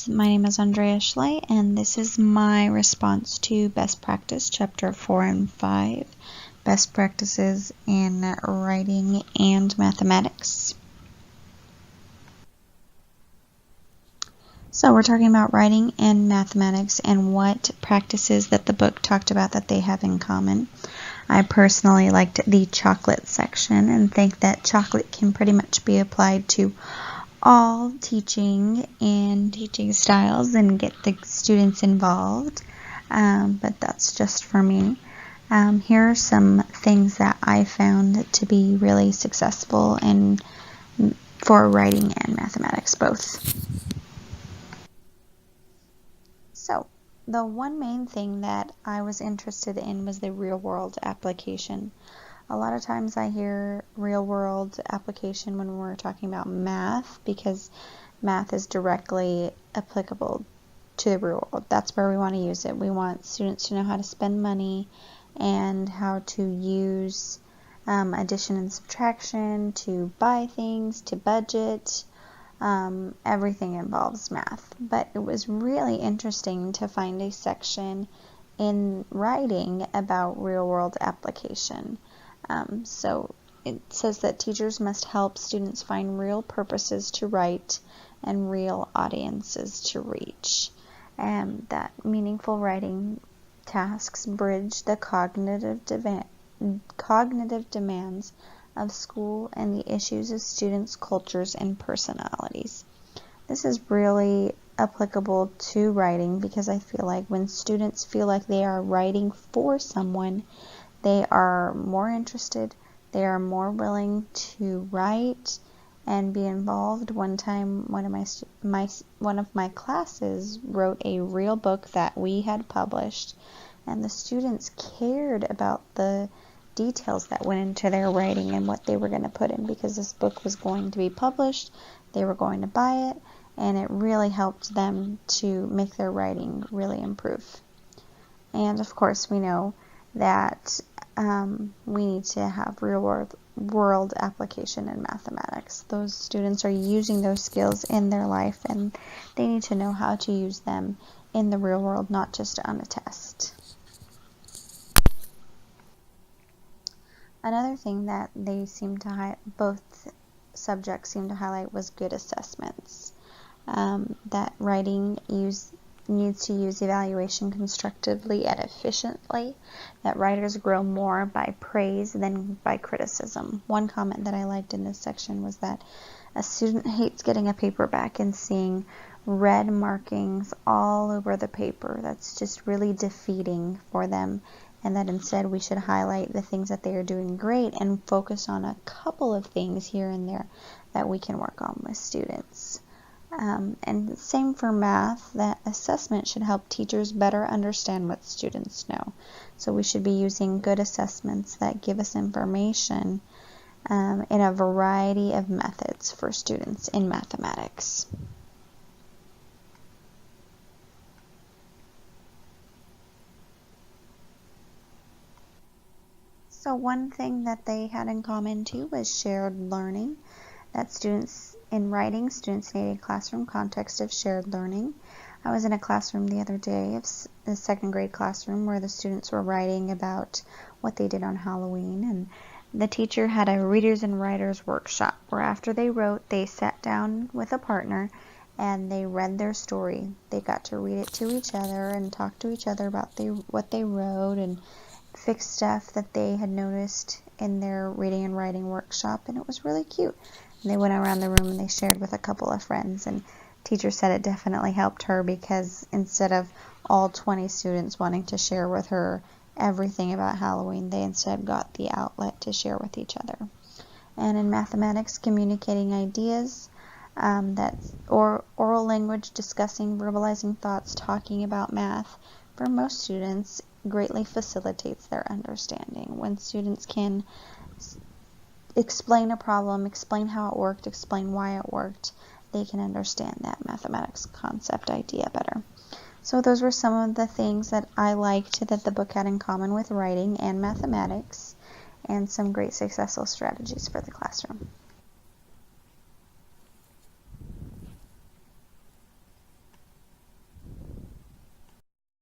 My name is Andrea Schley, and this is my response to Best Practice, Chapter 4 and 5, Best Practices in Writing and Mathematics. So we're talking about writing and mathematics and what practices that the book talked about that they have in common. I personally liked the chocolate section and think that chocolate can pretty much be applied to all teaching and teaching styles and get the students involved, but that's just for me. Here are some things that I found to be really successful for writing and mathematics both. So the one main thing that I was interested in was the real world application. A lot of times I hear real world application when we're talking about math, because math is directly applicable to the real world. That's where we want to use it. We want students to know how to spend money and how to use addition and subtraction, to buy things, to budget. Everything involves math. But it was really interesting to find a section in writing about real world application. So it says that teachers must help students find real purposes to write and real audiences to reach. And that meaningful writing tasks bridge the cognitive demands of school and the issues of students' cultures and personalities. This is really applicable to writing, because I feel like when students feel like they are writing for someone, they are more interested, they are more willing to write and be involved. One time, one of my classes wrote a real book that we had published, and the students cared about the details that went into their writing and what they were going to put in, because this book was going to be published, they were going to buy it, and it really helped them to make their writing really improve. And of course, we know that we need to have real world application in mathematics. Those students are using those skills in their life, and they need to know how to use them in the real world, not just on a test. Another thing that both subjects seem to highlight was good assessments. That writing needs to use evaluation constructively and efficiently, that writers grow more by praise than by criticism. One comment that I liked in this section was that a student hates getting a paper back and seeing red markings all over the paper. That's just really defeating for them, and that instead we should highlight the things that they are doing great and focus on a couple of things here and there that we can work on with students. And same for math, that assessment should help teachers better understand what students know. So we should be using good assessments that give us information in a variety of methods for students in mathematics. So one thing that they had in common too was shared learning. That students need a classroom context of shared learning. I was in a classroom the other day, a second grade classroom, where the students were writing about what they did on Halloween, and the teacher had a readers and writers workshop where after they wrote, they sat down with a partner and they read their story. They got to read it to each other and talk to each other about what they wrote and fix stuff that they had noticed in their reading and writing workshop, and it was really cute. And they went around the room and they shared with a couple of friends, and teacher said it definitely helped her, because instead of all 20 students wanting to share with her everything about Halloween, they instead got the outlet to share with each other. And in mathematics, communicating ideas, that's oral language, discussing, verbalizing thoughts, talking about math, for most students greatly facilitates their understanding. When students can explain a problem, explain how it worked, explain why it worked, they can understand that mathematics concept idea better. So those were some of the things that I liked that the book had in common with writing and mathematics, and some great successful strategies for the classroom.